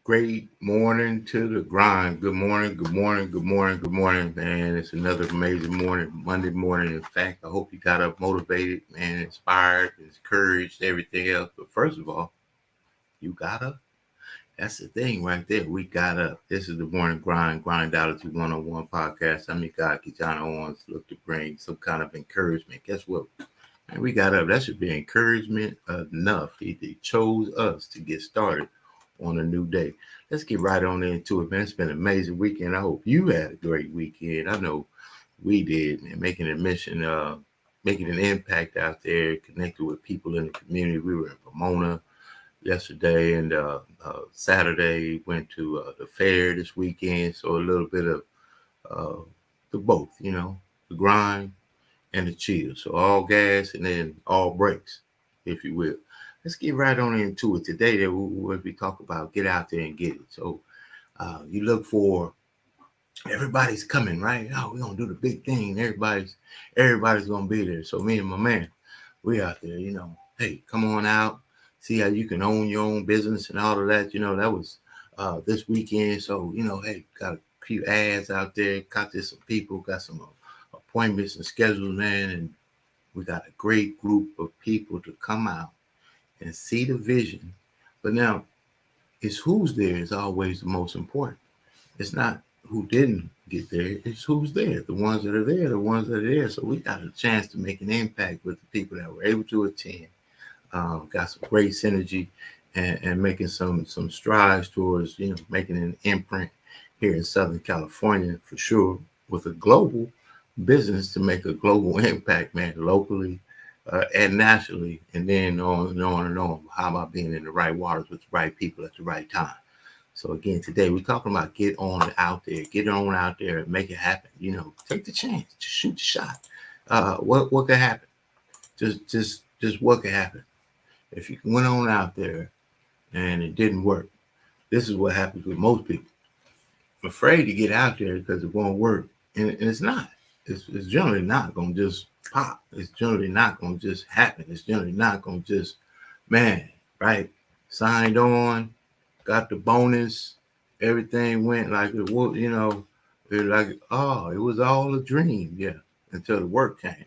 Great morning to the grind. Good morning, good morning, good morning, good morning, man. It's another amazing morning, Monday morning. In fact, I hope you got up motivated, man, inspired, encouraged, everything else. But first of all, you got up. That's the thing right there. We got up. This is the Morning Grind Grindology101 Podcast. I'm your guy, KeJohnna Owens. Look to bring some kind of encouragement. Guess what? Man, we got up. That should be encouragement enough. He chose us to get started on a new day. Let's get right on into it, man. It's been an amazing weekend. I hope you had a great weekend. I know we did, man. Making a mission, making an impact out there, connected with people in the community. We were in Pomona yesterday, and Saturday went to the fair this weekend. So a little bit of the both, the grind and the chill. So all gas and then all brakes, if you will. Let's get right on into it today. That we talk about get out there and get it. So you look for everybody's coming, right? Oh, we're gonna do the big thing. Everybody's gonna be there. So me and my man, we out there. Hey, come on out. See how you can own your own business and all of that. That was this weekend. So hey, got a few ads out there. Got there some people. Got some appointments and schedules, man, and we got a great group of people to come out and see the vision. But now, it's who's there is always the most important. It's not who didn't get there, it's who's there. The ones that are there, the ones that are there. So we got a chance to make an impact with the people that were able to attend. Got some great synergy and making some strides towards, making an imprint here in Southern California for sure, with a global business to make a global impact, man, locally, and nationally, and then on and on and on. How about being in the right waters with the right people at the right time? So again, today we're talking about get on out there and make it happen. Take the chance, just shoot the shot. What could happen? Just what could happen if you went on out there and it didn't work? This is what happens with most people. I'm afraid to get out there because it won't work, and it's not. It's generally not going to just pop. It's generally not going to just happen. It's generally not going to just, right? Signed on, got the bonus, everything went like it was, it was all a dream, until the work came.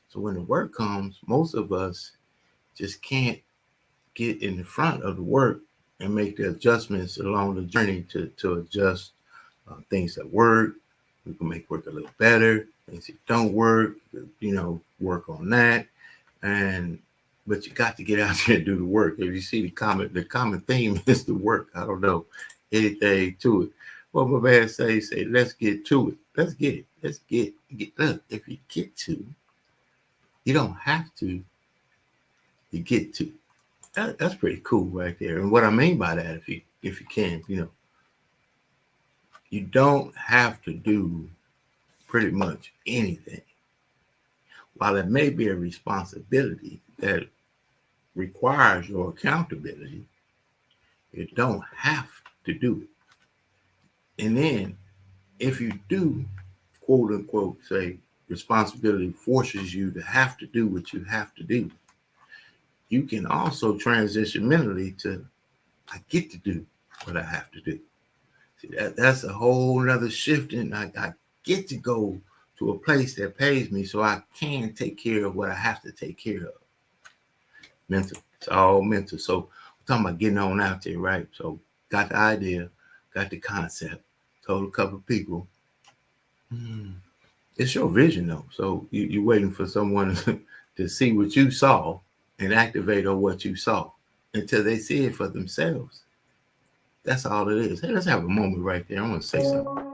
So when the work comes, most of us just can't get in the front of the work and make the adjustments along the journey to adjust things that work. We can make work a little better. Things that don't work, work on that. But you got to get out there and do the work. If you see the common theme is the work. I don't know anything to it. What my man say, let's get to it. Let's get it. Let's get. Look, if you get to, you don't have to. You get to. That's pretty cool right there. And what I mean by that, if you can, you don't have to do pretty much anything. While it may be a responsibility that requires your accountability, you don't have to do it. And then if you do, quote unquote, say responsibility forces you to have to do what you have to do, you can also transition mentally to, I get to do what I have to do. See, that's a whole nother shift, and I get to go to a place that pays me so I can take care of what I have to take care of. Mental. It's all mental. So we're talking about getting on out there, right? So got the idea, got the concept, told a couple of people. It's your vision, though. So you're waiting for someone to see what you saw and activate on what you saw until they see it for themselves. That's all it is. Hey, let's have a moment right there. I want to say something.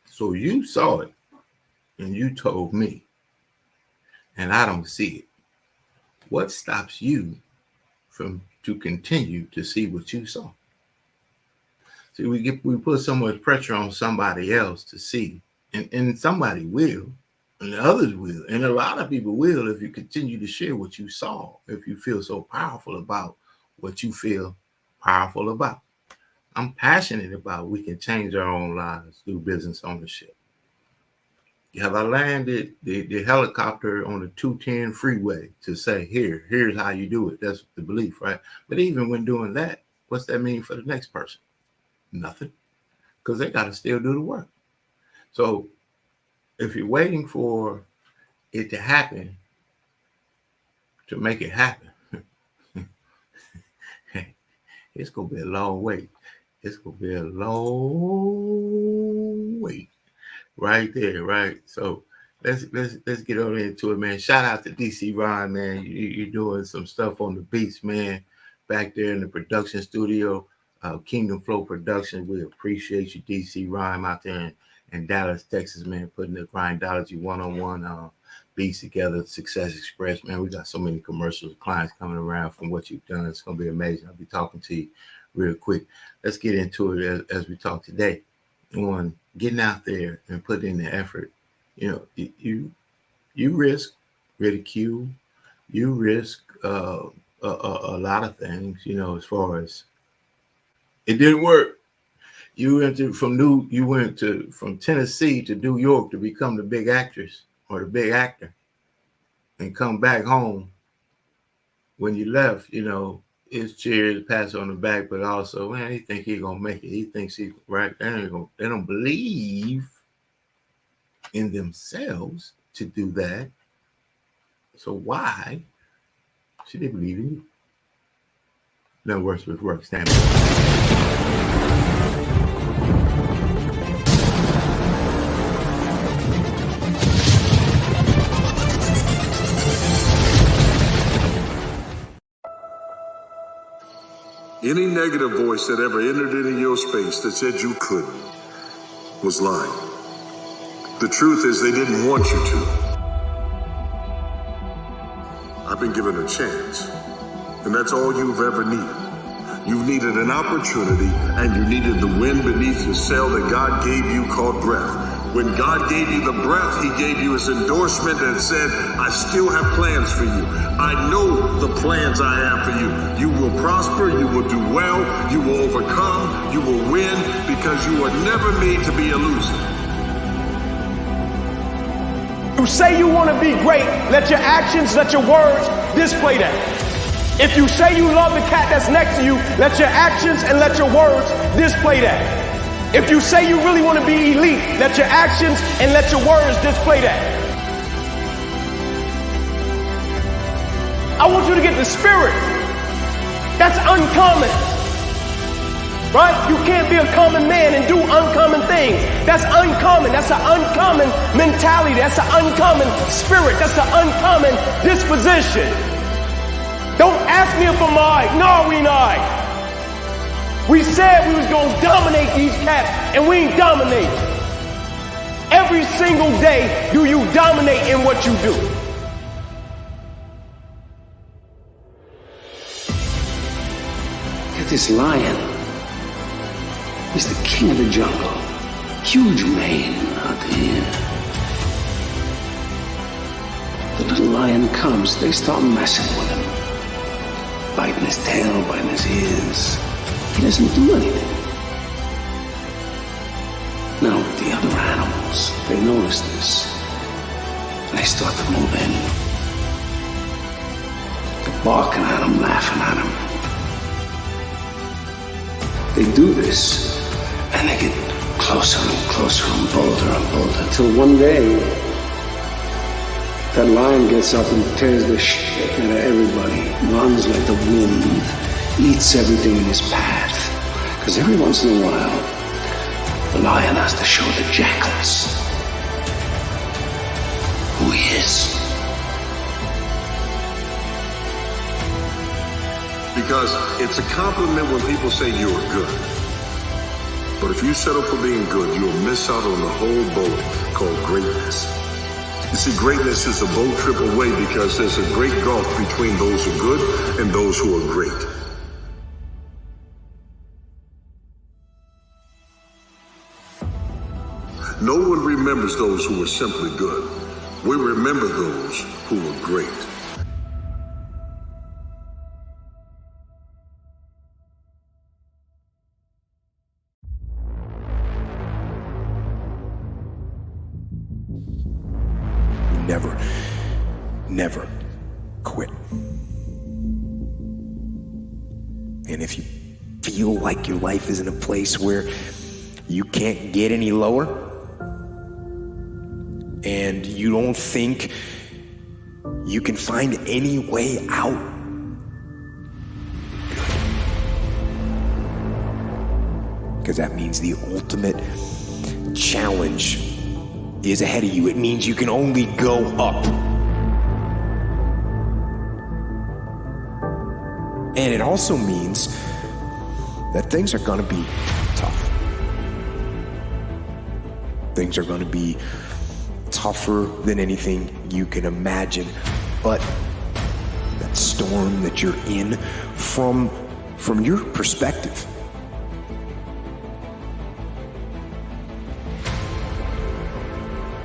So you saw it and you told me, and I don't see it. What stops you to continue to see what you saw? See, we put so much pressure on somebody else to see, and somebody will, and others will, and a lot of people will if you continue to share what you saw, if you feel so powerful about what you feel powerful about. I'm passionate about we can change our own lives through business ownership. Have I landed the helicopter on the 210 freeway to say, here's how you do it? That's the belief, right? But even when doing that, what's that mean for the next person? Nothing, because they got to still do the work. So if you're waiting for it to happen to make it happen, it's going to be a long wait. It's going to be a long wait. Right there, right? So let's get on into it, man. Shout out to DC Ryan, man. You're doing some stuff on the beats, man. Back there in the production studio, Kingdom Flow Production. We appreciate you, DC Ryan, out there in Dallas, Texas, man. Putting the Grindology101 beats together. Success Express, man. We got so many commercials, clients coming around from what you've done. It's gonna be amazing. I'll be talking to you real quick. Let's get into it as we talk today on getting out there and putting in the effort. You know, you risk ridicule, you risk a lot of things, you know, as far as it didn't work. You went from Tennessee to New York to become the big actress or the big actor and come back home. When you left, you know, it's cheers, pats on the back, but also, man, he think he gonna make it. He thinks he right. They don't believe in themselves to do that. So why should they believe in you? No works with work. Stand by. Any negative voice that ever entered into your space that said you couldn't was lying. The truth is they didn't want you to. I've been given a chance, and that's all you've ever needed. You needed an opportunity, and you needed the wind beneath your sail that God gave you called breath. When God gave you the breath, he gave you his endorsement that said, I still have plans for you. I know the plans I have for you. You will prosper, you will do well, you will overcome, you will win, because you were never made to be a loser. You say you want to be great, let your actions, let your words display that. If you say you love the cat that's next to you, let your actions and let your words display that. If you say you really want to be elite, let your actions and let your words display that. I want you to get the spirit. That's uncommon. Right? You can't be a common man and do uncommon things. That's uncommon. That's an uncommon mentality. That's an uncommon spirit. That's an uncommon disposition. Don't ask me if I'm alright. No, we not. We said we was going to dominate these cats, and we ain't dominating. Every single day, do you dominate in what you do? Look at this lion. He's the king of the jungle. Huge mane out here. The little lion comes, they start messing with him. Biting his tail, biting his ears. He doesn't do anything. Now, the other animals, they notice this. And they start to move in. They're barking at him, laughing at him. They do this, and they get closer and closer and bolder, until one day, that lion gets up and tears the shit out of everybody, runs like the wind, eats everything in his path. Because every once in a while, the lion has to show the jackals who he is. Because it's a compliment when people say you're good. But if you settle for being good, you'll miss out on the whole boat called greatness. You see, greatness is a boat trip away because there's a great gulf between those who are good and those who are great. No one remembers those who are simply good. We remember those who were great. never, never quit. And if you feel like your life is in a place where you can't get any lower, and you don't think you can find any way out, because that means the ultimate challenge is ahead of you. It means you can only go up. And it also means that things are going to be tough. Things are going to be tougher than anything you can imagine. But that storm that you're in, from your perspective,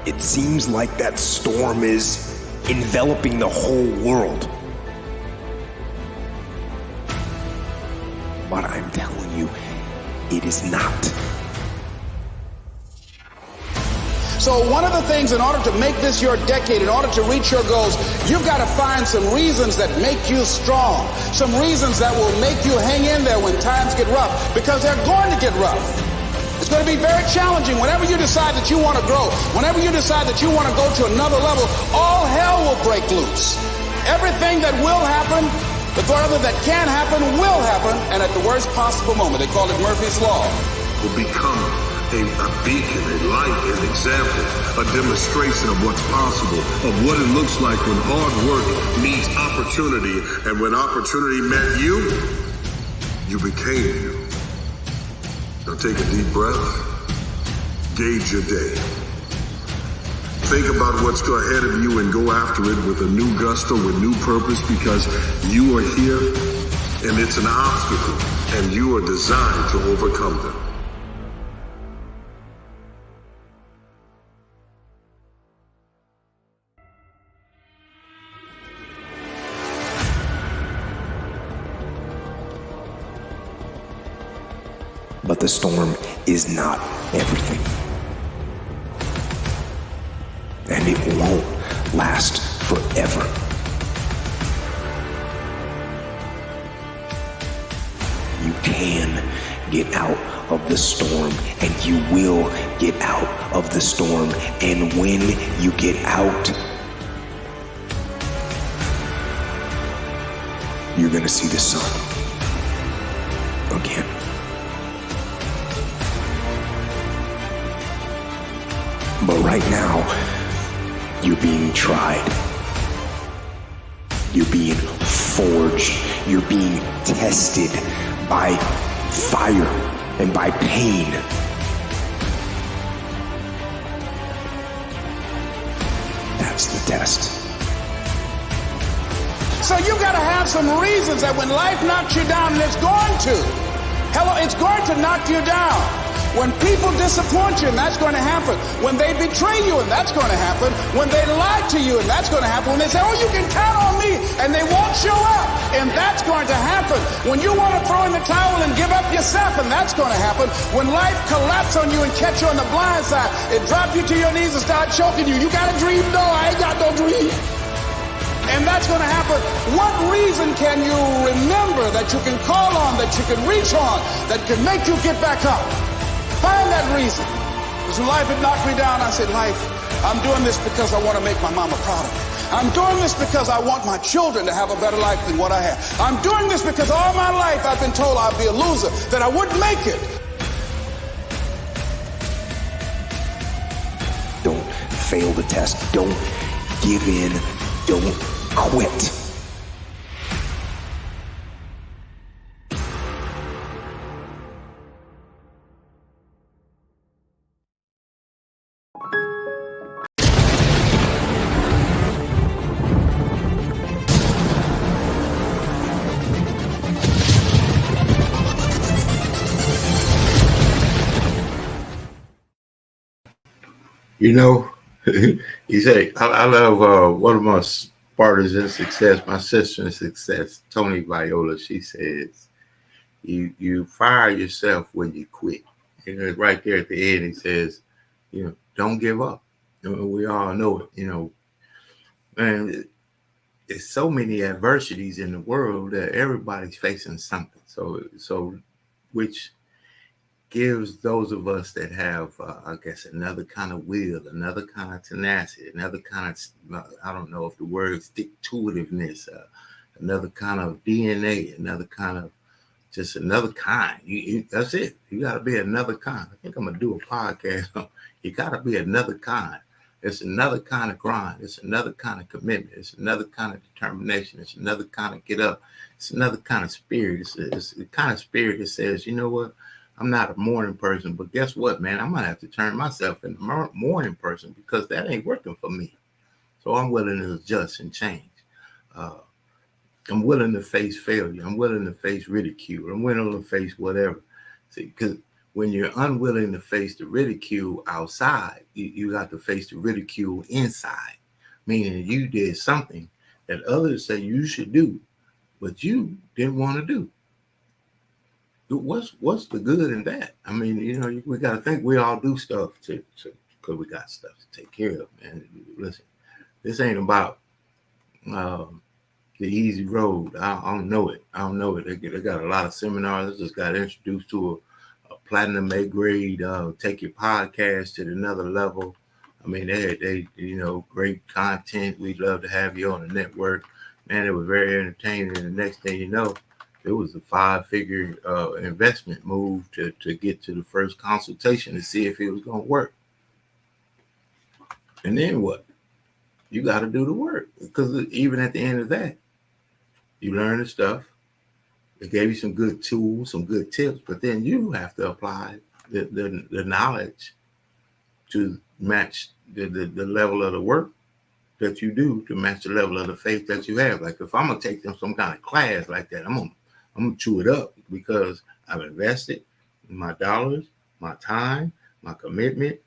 it seems like that storm is enveloping the whole world. But I'm telling you, it is not. So one of the things, in order to make this your decade, in order to reach your goals, you've got to find some reasons that make you strong. Some reasons that will make you hang in there when times get rough, because they're going to get rough. It's going to be very challenging. Whenever you decide that you want to grow, whenever you decide that you want to go to another level, all hell will break loose. Everything that will happen, the brother that can happen will happen, and at the worst possible moment. They call it Murphy's Law. Will become a beacon, a light, an example, a demonstration of what's possible, of what it looks like when hard work meets opportunity, and when opportunity met you, you became you. Now take a deep breath, gauge your day. Think about what's ahead of you and go after it with a new gusto, with new purpose, because you are here and it's an obstacle and you are designed to overcome them. But the storm is not everything. And it won't last forever. You can get out of the storm, and you will get out of the storm. And when you get out, you're gonna see the sun again. But right now, you're being tried. You're being forged. You're being tested by fire and by pain. That's the test. So you got to have some reasons that when life knocks you down, and it's going to. Hello, it's going to knock you down. When people disappoint you, and that's going to happen. When they betray you, and that's going to happen. When they lie to you, and that's going to happen. When they say, oh, you can count on me, and they won't show up, and that's going to happen. When you want to throw in the towel and give up yourself, and that's going to happen. When life collapses on you and catch you on the blind side, it drop you to your knees and start choking you. You got a dream? No, I ain't got no dream. And that's going to happen. What reason can you remember that you can call on, that you can reach on, that can make you get back up? Find that reason. Because when life had knocked me down, I said, life, I'm doing this because I want to make my mama proud of me. I'm doing this because I want my children to have a better life than what I have. I'm doing this because all my life I've been told I'd be a loser, that I wouldn't make it. Don't fail the test. Don't give in. Don't quit. You know, you say, I love one of my partners in success, my sister in success, Tony Viola. She says, you fire yourself when you quit. And right there at the end, he says, don't give up. We all know it. And there's so many adversities in the world that everybody's facing something. So which gives those of us that have, I guess, another kind of will, another kind of tenacity, another kind of, I don't know if the word stick-to-itiveness, another kind of DNA, another kind of, just another kind. That's it. You got to be another kind. I think I'm going to do a podcast. You got to be another kind. It's another kind of grind. It's another kind of commitment. It's another kind of determination. It's another kind of get up. It's another kind of spirit. It's the kind of spirit that says, you know what? I'm not a morning person, but guess what, man? I'm going to have to turn myself into a morning person because that ain't working for me. So I'm willing to adjust and change. I'm willing to face failure. I'm willing to face ridicule. I'm willing to face whatever. See, because when you're unwilling to face the ridicule outside, you got to face the ridicule inside, meaning you did something that others say you should do, but you didn't want to do. What's the good in that? I mean, we got to think we all do stuff because we got stuff to take care of, man. Listen, this ain't about the easy road. I don't know it. They got a lot of seminars. I just got introduced to a platinum A grade, take your podcast to another level. I mean, they great content. We'd love to have you on the network. Man, it was very entertaining. And the next thing you know, it was a 5-figure investment move to get to the first consultation to see if it was going to work. And then what? You got to do the work, because even at the end of that, you learn the stuff. They gave you some good tools, some good tips, but then you have to apply the knowledge to match the level of the work that you do, to match the level of the faith that you have. Like if I'm going to take them some kind of class like that, I'm going to chew it up because I've invested in my dollars, my time, my commitment.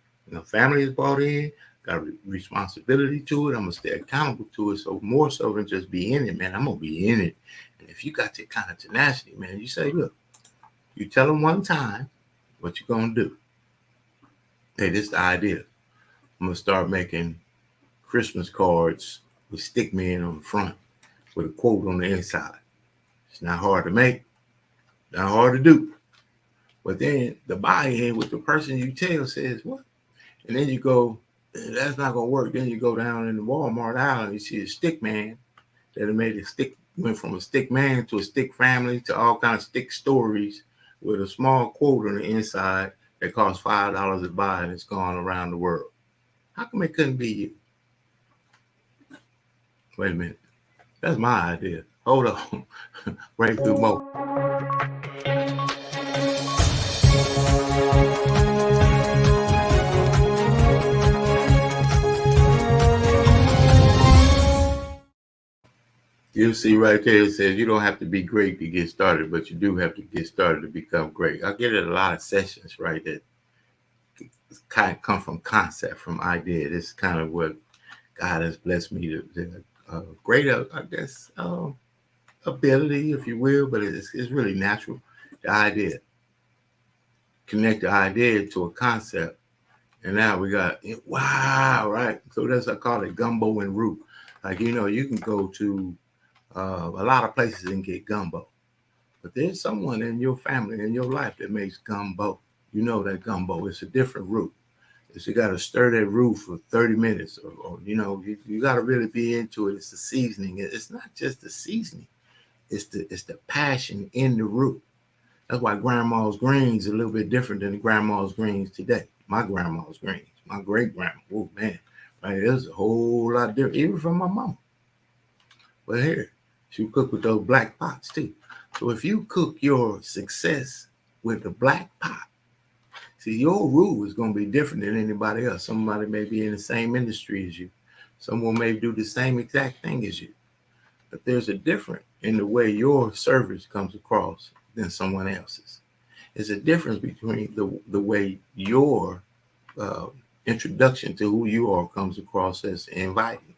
Family is bought in, got a responsibility to it. I'm going to stay accountable to it. So more so than just be in it, man, I'm going to be in it. And if you got that kind of tenacity, man, you say, look, you tell them one time what you're going to do. Hey, this is the idea. I'm going to start making Christmas cards with stick men on the front with a quote on the inside. It's not hard to make, not hard to do. But then the buy-in with the person you tell says, what? And then you go, that's not going to work. Then you go down in the Walmart aisle and you see a stick man that made a stick, went from a stick man to a stick family to all kinds of stick stories with a small quote on the inside that costs $5 to buy and it's gone around the world. How come it couldn't be you? Wait a minute. That's my idea. Hold on. Breakthrough mode. You'll see right there, it says you don't have to be great to get started, but you do have to get started to become great. I get it a lot of sessions, right, that kind of come from concept, from idea. This is kind of what God has blessed me to greater, I guess, ability, if you will, but it's really natural. The idea. Connect the idea to a concept. And now we got, wow, right? So that's, I call it gumbo and root. Like, you can go to a lot of places and get gumbo. But there's someone in your family, in your life that makes gumbo. You know that gumbo. It's a different root. It's, you got to stir that root for 30 minutes. Or you got to really be into it. It's the seasoning. It's not just the seasoning. It's the passion in the root. That's why grandma's greens are a little bit different than grandma's greens today. My grandma's greens, my great grandma, oh man, right? There's a whole lot different, even from my mama. But here, she cook with those black pots too. So if you cook your success with the black pot, see, your root is going to be different than anybody else. Somebody may be in the same industry as you. Someone may do the same exact thing as you. But there's a difference in the way your service comes across than someone else's. There's a difference between the way your introduction to who you are comes across as inviting.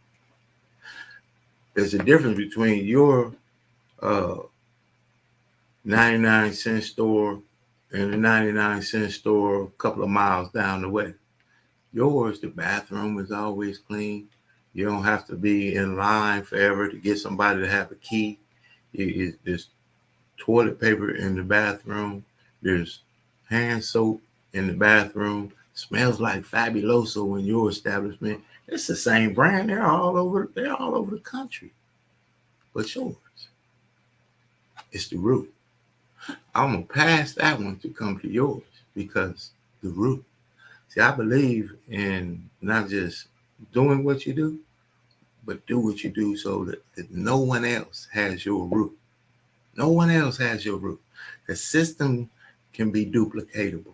There's a difference between your 99-cent store and the 99-cent store a couple of miles down the way. Yours, the bathroom is always clean. You don't have to be in line forever to get somebody to have a key. There's toilet paper in the bathroom. There's hand soap in the bathroom. Smells like Fabuloso in your establishment. It's the same brand. They're all over the country. But yours, it's the root. I'm going to pass that one to come to yours because the root. See, I believe in not just doing what you do, but do what you do so that no one else has your root. No one else has your root. The system can be duplicatable.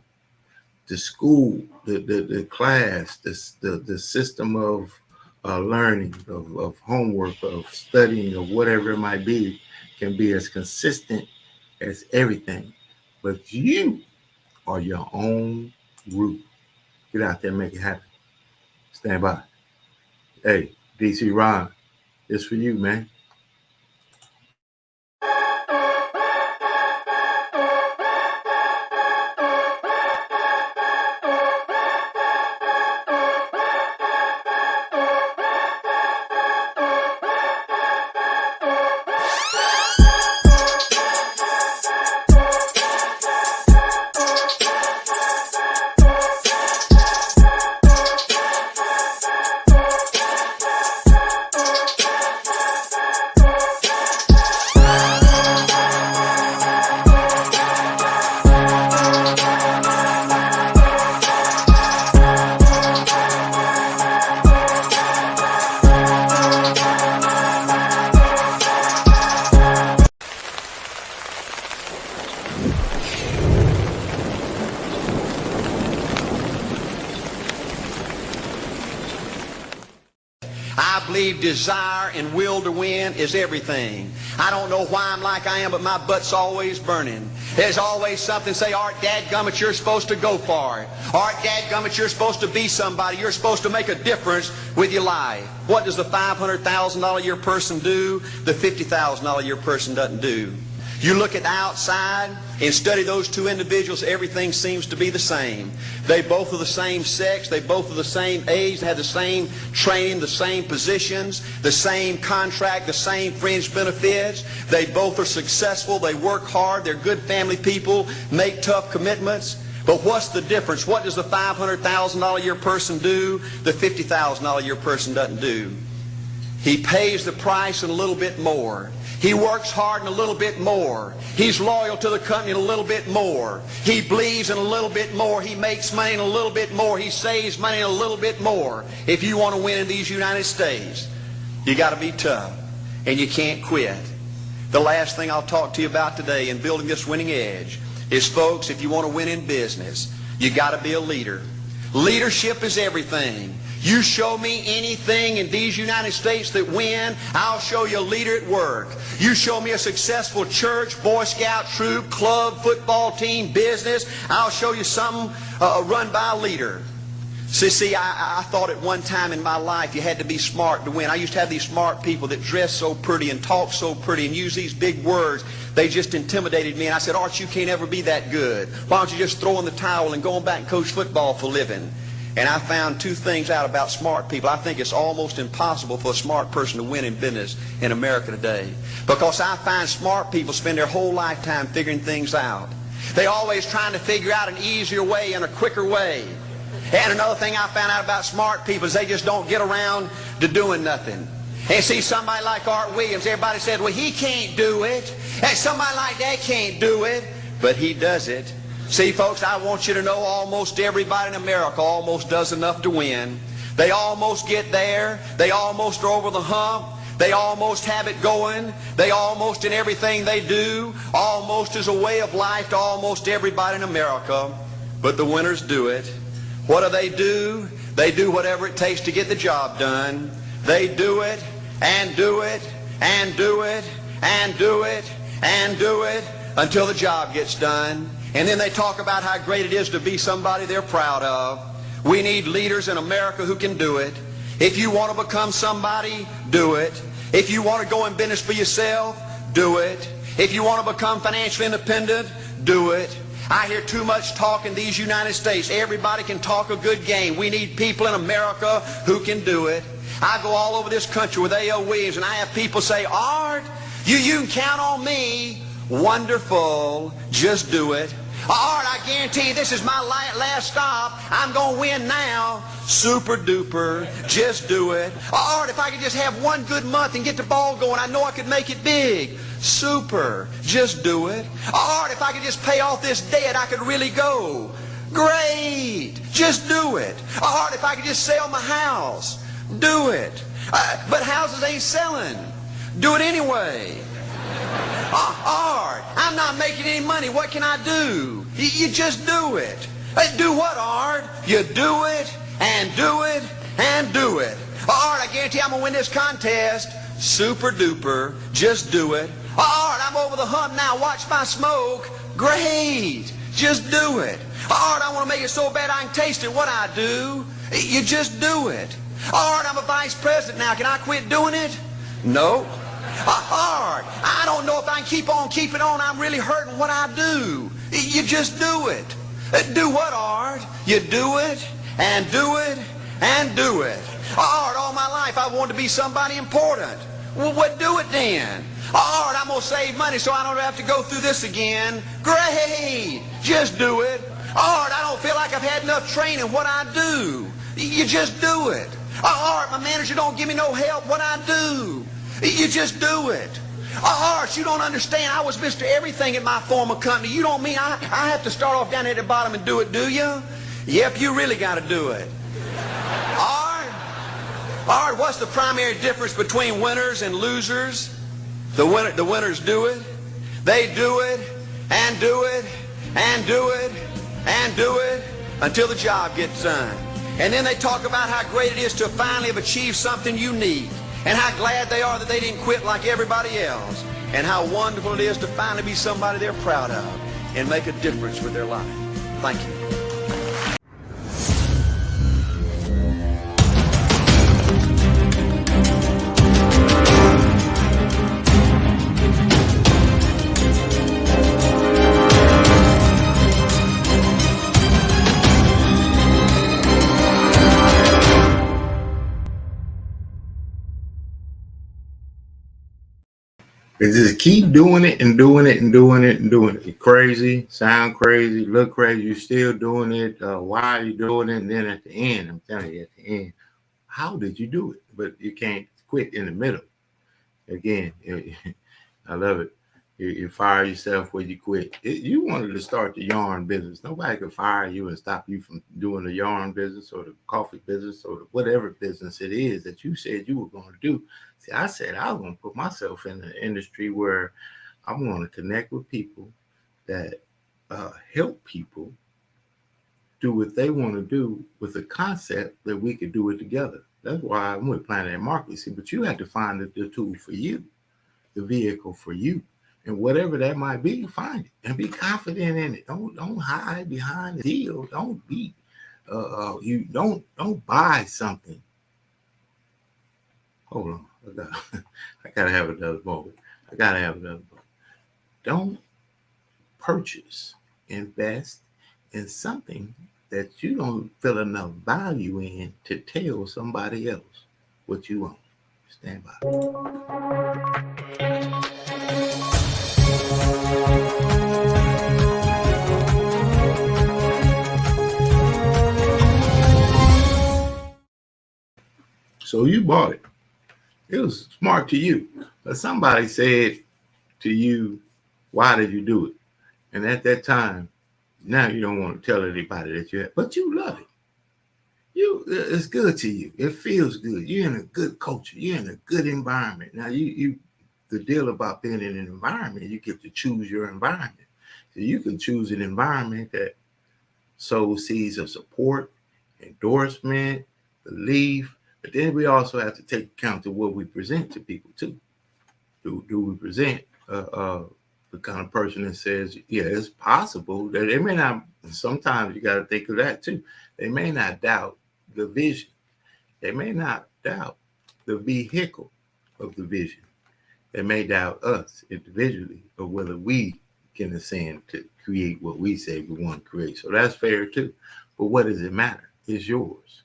The school, the class, the system of learning, of homework, of studying, or whatever it might be, can be as consistent as everything. But you are your own root. Get out there and make it happen. Stand by. Hey, DC Ron, it's for you, man. I believe desire and will to win is everything. I don't know why I'm like I am, but my butt's always burning. There's always something say, Art, dadgummit, you're supposed to go for it. Art, dadgummit, you're supposed to be somebody. You're supposed to make a difference with your life. What does the $500,000 a year person do? The $50,000 a year person doesn't do. You look at the outside and study those two individuals, everything seems to be the same. They both are the same sex, they both are the same age, they have the same training, the same positions, the same contract, the same fringe benefits. They both are successful, they work hard, they're good family people, make tough commitments. But what's the difference? What does the $500,000 a year person do? The $50,000 a year person doesn't do. He pays the price and a little bit more. He works hard and a little bit more. He's loyal to the company and a little bit more. He believes in a little bit more. He makes money and a little bit more. He saves money and a little bit more. If you want to win in these United States, you got to be tough and you can't quit. The last thing I'll talk to you about today in building this winning edge is, folks, if you want to win in business, you got to be a leader. Leadership is everything. You show me anything in these United States that win, I'll show you a leader at work. You show me a successful church, Boy Scout troop, club, football team, business, I'll show you something run by a leader. See, I thought at one time in my life you had to be smart to win. I used to have these smart people that dress so pretty and talk so pretty and use these big words. They just intimidated me. And I said, Art, you can't ever be that good. Why don't you just throw in the towel and go on back and coach football for a living? And I found two things out about smart people. I think it's almost impossible for a smart person to win in business in America today. Because I find smart people spend their whole lifetime figuring things out. They're always trying to figure out an easier way and a quicker way. And another thing I found out about smart people is they just don't get around to doing nothing. And see, somebody like Art Williams, everybody said, well, he can't do it. And somebody like that can't do it. But he does it. See, folks, I want you to know almost everybody in America almost does enough to win. They almost get there. They almost are over the hump. They almost have it going. They almost, in everything they do, almost is a way of life to almost everybody in America. But the winners do it. What do? They do whatever it takes to get the job done. They do it, and do it, and do it, and do it, and do it, until the job gets done. And then they talk about how great it is to be somebody they're proud of. We need leaders in America who can do it. If you want to become somebody, do it. If you want to go in business for yourself, do it. If you want to become financially independent, do it. I hear too much talk in these United States. Everybody can talk a good game. We need people in America who can do it. I go all over this country with A.O. Williams, and I have people say, Art, you can count on me. Wonderful. Just do it. Art, I guarantee you this is my last stop. I'm going to win now. Super duper. Just do it. Art, if I could just have one good month and get the ball going, I know I could make it big. Super. Just do it. Art, if I could just pay off this debt, I could really go. Great. Just do it. Art, if I could just sell my house. Do it. But houses ain't selling. Do it anyway. Art, I'm not making any money. What can I do? You just do it. Do what, Art? You do it, and do it, and do it. Art, I guarantee I'm going to win this contest. Super duper. Just do it. Art, I'm over the hump now. Watch my smoke. Great. Just do it. Art, I want to make it so bad I can taste it. What I do? You just do it. Art, I'm a vice president now. Can I quit doing it? No. Art, I don't know if I can keep on keeping on. I'm really hurting. What I do? You just do it. Do what, Art? You do it, and do it, and do it. Art, all my life I wanted to be somebody important. Well, what do it then? Art, I'm going to save money so I don't have to go through this again. Great. Just do it. Art, I don't feel like I've had enough training. What I do? You just do it. Art, my manager don't give me no help. What I do? You just do it. Art, you don't understand. I was Mr. Everything at my former company. You don't mean I have to start off down at the bottom and do it, do you? Yep, you really got to do it. Art, what's the primary difference between winners and losers? The winners do it. They do it, and do it, and do it, and do it until the job gets done. And then they talk about how great it is to finally have achieved something unique, and how glad they are that they didn't quit like everybody else, and how wonderful it is to finally be somebody they're proud of and make a difference with their life. Thank you. It's just keep doing it and doing it and doing it and doing it. You're crazy, sound crazy, look crazy. You're still doing it. Why are you doing it? And then at the end, I'm telling you, at the end, how did you do it? But you can't quit in the middle. Again, I love it. You fire yourself when you quit. You wanted to start the yarn business. Nobody could fire you and stop you from doing the yarn business or the coffee business or whatever business it is that you said you were going to do. See, I said I was going to put myself in an industry where I'm going to connect with people that help people do what they want to do with a concept that we could do it together. That's why I'm with Planet Market. See, but you have to find the tool for you, the vehicle for you. And whatever that might be, find it and be confident in it. Don't hide behind the deal. Don't be you don't buy something. Hold on. I gotta have another moment. Don't purchase, invest in something that you don't feel enough value in to tell somebody else what you want. Stand by. So you bought it. It was smart to you. But somebody said to you, why did you do it? And at that time, now you don't want to tell anybody that you have, but you love it. It's good to you. It feels good. You're in a good culture. You're in a good environment. Now the deal about being in an environment, you get to choose your environment. So you can choose an environment that sows seeds of support, endorsement, belief. But then we also have to take account of what we present to people too. Do we present the kind of person that says, yeah, it's possible that they may not, sometimes you got to think of that too. They may not doubt the vision. They may not doubt the vehicle of the vision. They may doubt us individually or whether we can ascend to create what we say we want to create. So that's fair too. But what does it matter? It's yours.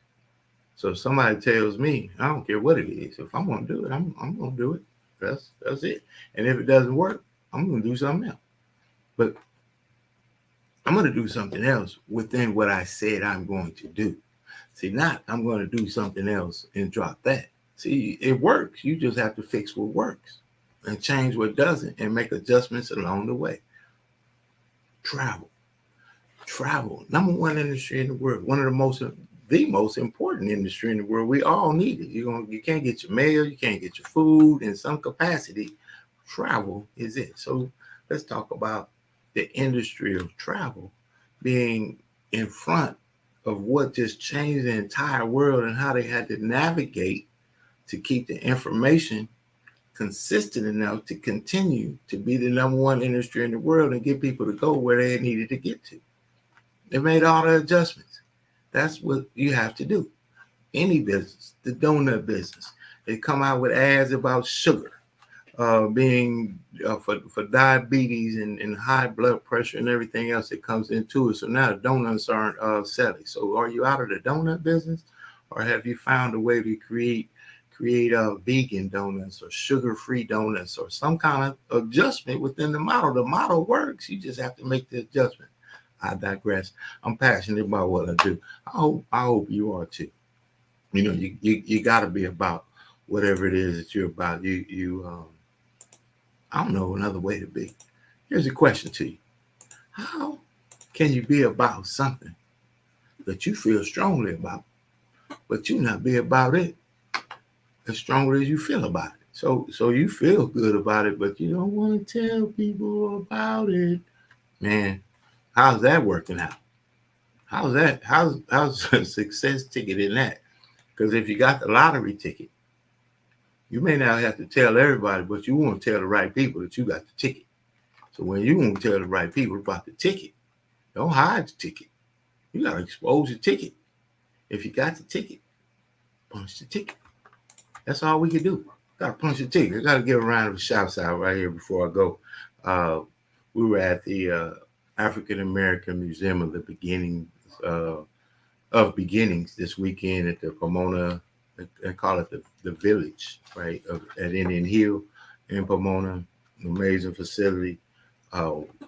So if somebody tells me, I don't care what it is, if I'm going to do it, I'm going to do it. That's it. And if it doesn't work, I'm going to do something else. But I'm going to do something else within what I said I'm going to do. See, not I'm going to do something else and drop that. See, it works. You just have to fix what works and change what doesn't and make adjustments along the way. Travel. Number one industry in the world. One of the most important industry in the world. We all need it. You can't get your mail. You can't get your food in some capacity. Travel is it. So let's talk about the industry of travel being in front of what just changed the entire world and how they had to navigate to keep the information consistent enough to continue to be the number one industry in the world and get people to go where they needed to get to. They made all the adjustments. That's what you have to do. Any business, the donut business, they come out with ads about sugar being for diabetes and high blood pressure and everything else that comes into it. So now the donuts aren't selling. So are you out of the donut business, or have you found a way to create vegan donuts or sugar-free donuts or some kind of adjustment within the model? The model works. You just have to make the adjustment. I digress. I'm passionate about what I do. I hope you are too. You know, you got to be about whatever it is that you're about. I don't know another way to be. Here's a question to you. How can you be about something that you feel strongly about, but you not be about it as strongly as you feel about it? So you feel good about it, but you don't want to tell people about it. Man, how's that working out? How's a success ticket in that? Because if you got the lottery ticket, you may not have to tell everybody, but you want to tell the right people that you got the ticket. So when you want to tell the right people about the ticket, don't hide the ticket. You got to expose the ticket. If you got the ticket, punch the ticket. That's all we can do. Got to punch the ticket. I got to give a round of shouts out right here before I go. We were at the African American Museum of the Beginnings of Beginnings this weekend at the Pomona. They call it the Village, right, at Indian Hill in Pomona. Amazing facility,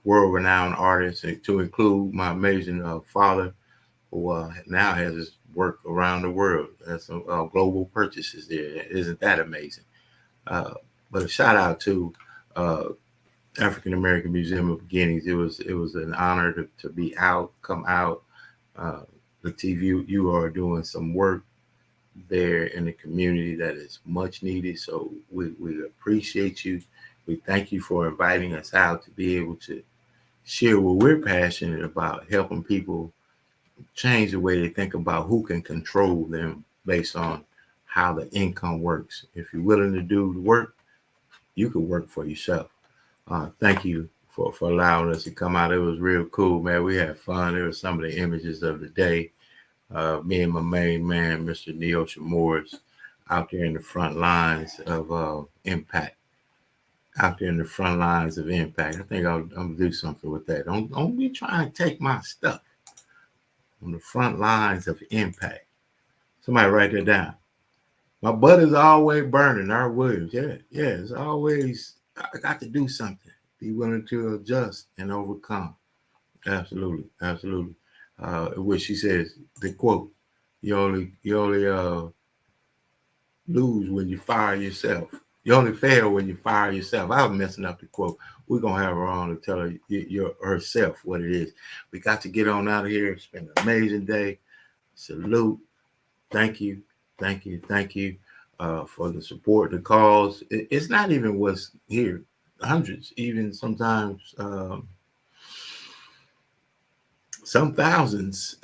world-renowned artists, to include my amazing father, who now has his work around the world. Has some global purchases there. Isn't that amazing? But a shout out to African American Museum of Beginnings. It was an honor to come out. Latif, you are doing some work there in the community that is much needed. So we appreciate you. We thank you for inviting us out to be able to share what we're passionate about, helping people change the way they think about who can control them based on how the income works. If you're willing to do the work, you can work for yourself. Thank you for allowing us to come out. It was real cool, man. We had fun. There were some of the images of the day. Me and my main man, Mr. Neosha Morris, out there in the front lines of impact. Out there in the front lines of impact. I think I'm gonna do something with that. Don't be trying to take my stuff. On the front lines of impact. Somebody write that down. My butt is always burning. R. Williams. Yeah, it's always, I got to do something. Be willing to adjust and overcome. Absolutely. Which she says, the quote, you only lose when you fire yourself. You only fail when you fire yourself. I was messing up the quote. We're going to have her on to tell her herself what it is. We got to get on out of here. It's been an amazing day. Salute. Thank you for the support, the calls. It's not even what's here. Hundreds, even sometimes some thousands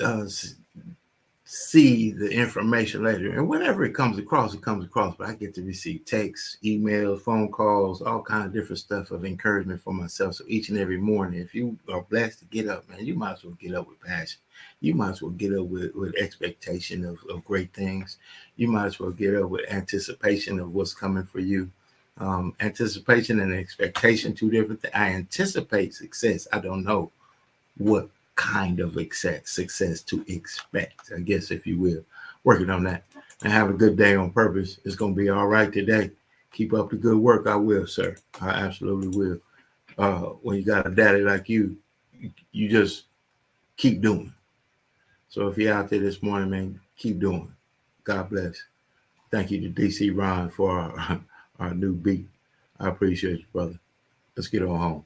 see the information later. And whenever it comes across. But I get to receive texts, emails, phone calls, all kinds of different stuff of encouragement for myself. So each and every morning, if you are blessed to get up, man, you might as well get up with passion. You might as well get up with expectation of great things. You might as well get up with anticipation of what's coming for you. Anticipation and expectation, two different things. I anticipate success. I don't know what kind of success to expect, I guess, if you will. Working on that. And have a good day on purpose. It's going to be all right today. Keep up the good work. I will, sir. I absolutely will. When you got a daddy like you just keep doing. So if you're out there this morning, man, keep doing. God bless. Thank you to DC Ron for our new beat. I appreciate you, brother. Let's get on home.